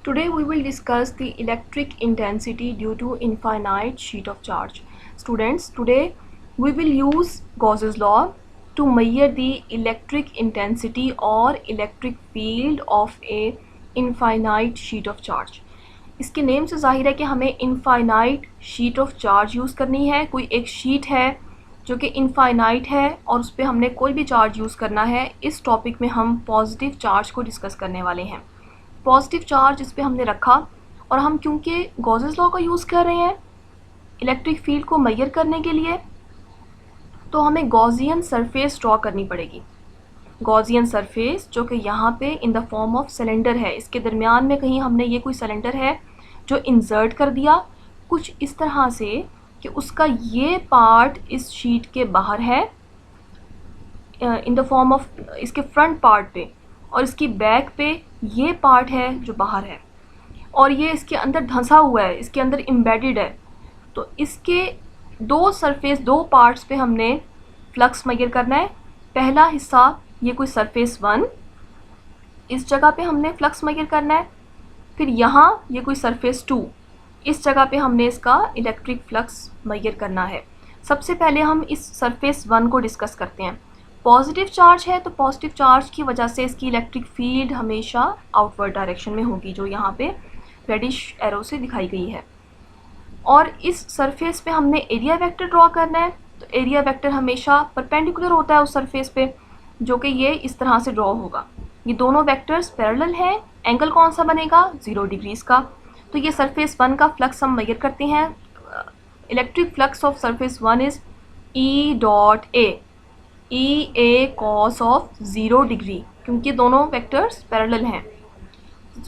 Today we will discuss the electric intensity due to infinite sheet of charge. Students, today we will use Gauss's law to measure the electric intensity or electric field of a infinite sheet of charge. इसके name से जाहिर है कि हमें infinite sheet of charge use करनी है। कोई एक शीट है जो कि इनफाइनाइट है और उस पर हमने कोई भी चार्ज यूज़ करना है। इस टॉपिक में हम पॉजिटिव चार्ज को डिस्कस करने वाले हैं। पॉजिटिव चार्ज इस पे हमने रखा और हम क्योंकि गॉसेस लॉ का यूज़ कर रहे हैं इलेक्ट्रिक फील्ड को मेजर करने के लिए, तो हमें गॉसियन सरफेस ड्रॉ करनी पड़ेगी। गॉसियन सरफेस जो कि यहाँ पे in the form of cylinder है, इसके दरमियान में कहीं हमने ये कोई सिलेंडर है जो इंसर्ट कर दिया कुछ इस तरह से कि उसका ये पार्ट इस शीट के बाहर है इन द फॉर्म ऑफ इसके फ्रंट पार्ट पे, और इसकी बैक पे ये पार्ट है जो बाहर है और ये इसके अंदर धंसा हुआ है, इसके अंदर एम्बेडेड है। तो इसके दो सरफेस, दो पार्ट्स पे हमने फ्लक्स मेजर करना है। पहला हिस्सा ये कोई सरफेस 1, इस जगह पे हमने फ्लक्स मेजर करना है। फिर यहाँ ये कोई सरफेस 2, इस जगह पे हमने इसका इलेक्ट्रिक फ्लक्स मेजर करना है। सबसे पहले हम इस सरफेस 1 को डिस्कस करते हैं। पॉजिटिव चार्ज है तो पॉजिटिव चार्ज की वजह से इसकी इलेक्ट्रिक फील्ड हमेशा आउटवर्ड डायरेक्शन में होगी, जो यहाँ पे रेडिश एरो से दिखाई गई है। और इस सरफेस पे हमने एरिया वेक्टर ड्रॉ करना है। तो एरिया वेक्टर हमेशा परपेंडिकुलर होता है उस सरफेस पे, जो कि ये इस तरह से ड्रॉ होगा। ये दोनों वेक्टर्स पैरेलल हैं। एंगल कौन सा बनेगा? 0 डिग्रीज़ का। तो ये सरफेस 1 का फ्लक्स हम मेजर करते हैं। Electric flux of surface 1 is E dot A, E A cos of 0 degree, क्योंकि दोनों वेक्टर्स पैरेलल हैं।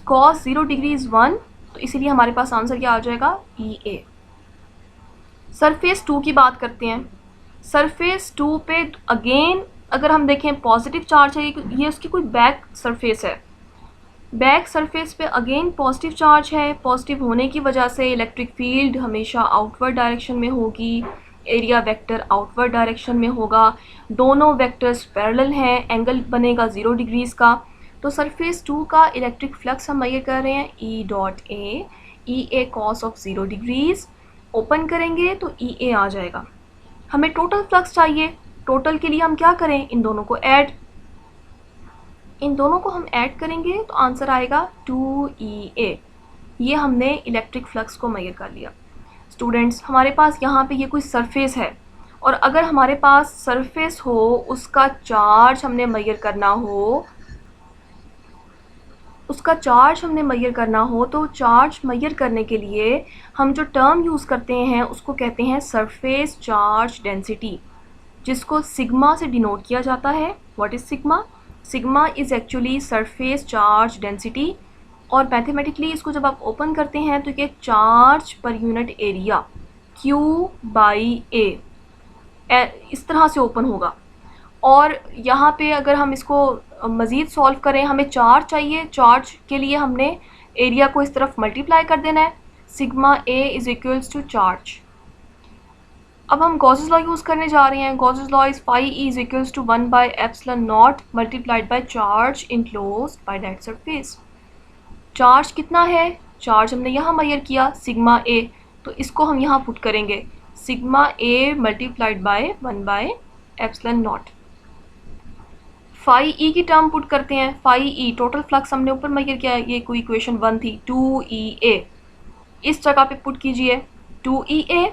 कॉस 0 डिग्री इज़ 1, तो इसीलिए हमारे पास आंसर क्या आ जाएगा? ई ए। सरफेस 2 की बात करते हैं। सरफेस 2 पे अगेन अगर हम देखें पॉजिटिव चार्ज है, ये उसकी कोई बैक सरफेस है। बैक सरफेस पे अगेन पॉजिटिव चार्ज है। पॉजिटिव होने की वजह से इलेक्ट्रिक फील्ड हमेशा आउटवर्ड डायरेक्शन में होगी, एरिया वेक्टर आउटवर्ड डायरेक्शन में होगा। दोनों वेक्टर्स पैरेलल हैं, एंगल बनेगा 0 डिग्रीज़ का। तो सरफेस 2 का इलेक्ट्रिक फ्लक्स हम मेजर कर रहे हैं E dot A, E A cos of 0 degrees. Open करेंगे तो ई ए आ जाएगा। हमें टोटल फ्लक्स चाहिए। टोटल के लिए हम क्या करें? इन दोनों को हम ऐड करेंगे तो आंसर आएगा 2EA। ये हमने इलेक्ट्रिक फ्लक्स को मेजर कर लिया। स्टूडेंट्स, हमारे पास यहाँ पे ये कोई सरफेस है और अगर हमारे पास सरफेस हो, उसका चार्ज हमने मेजर करना हो, तो चार्ज मेजर करने के लिए हम जो टर्म यूज़ करते हैं उसको कहते हैं सरफेस चार्ज डेंसिटी, जिसको सिग्मा से डिनोट किया जाता है। What is sigma? Sigma is actually surface charge density. और मैथमेटिकली इसको जब आप ओपन करते हैं तो ये charge per unit area Q by A इस तरह से ओपन होगा। और यहाँ पे अगर हम इसको मज़ीद सॉल्व करें, हमें चार्ज चाहिए। चार्ज के लिए हमने एरिया को इस तरफ मल्टीप्लाई कर देना है। Sigma A is equals to charge. अब हम गॉसेस लॉ यूज़ करने जा रहे हैं। Gauss's law is phi E is equals to 1 by epsilon not multiplied by charge enclosed by that surface. Charge कितना है? चार्ज हमने यहाँ मेजर किया सिग्मा A, तो इसको हम यहाँ पुट करेंगे sigma A multiplied by 1 by epsilon naught. Phi E की टर्म पुट करते हैं। फाई E टोटल फ्लक्स हमने ऊपर मेजर किया, ये कोई इक्वेशन 1 थी, 2EA। इस जगह पे पुट कीजिए 2EA,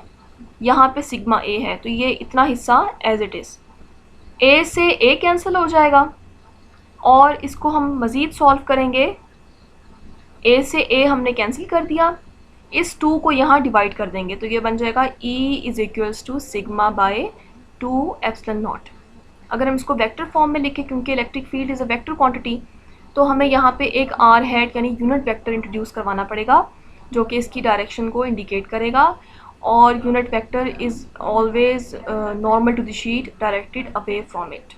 यहाँ पे सिग्मा A है तो ये इतना हिस्सा एज इट इज़। A से A कैंसिल हो जाएगा और इसको हम मज़ीद सॉल्व करेंगे। A से A हमने कैंसिल कर दिया, इस 2 को यहाँ डिवाइड कर देंगे तो ये बन जाएगा E is equals to sigma by 2 epsilon naught. अगर हम इसको वेक्टर फॉर्म में लिखें, क्योंकि electric field is a vector quantity, तो हमें यहाँ पे एक R हैट यानी यूनिट वेक्टर इंट्रोड्यूस करवाना पड़ेगा जो कि इसकी डायरेक्शन को इंडिकेट करेगा। और unit vector is always normal to the sheet directed away from it.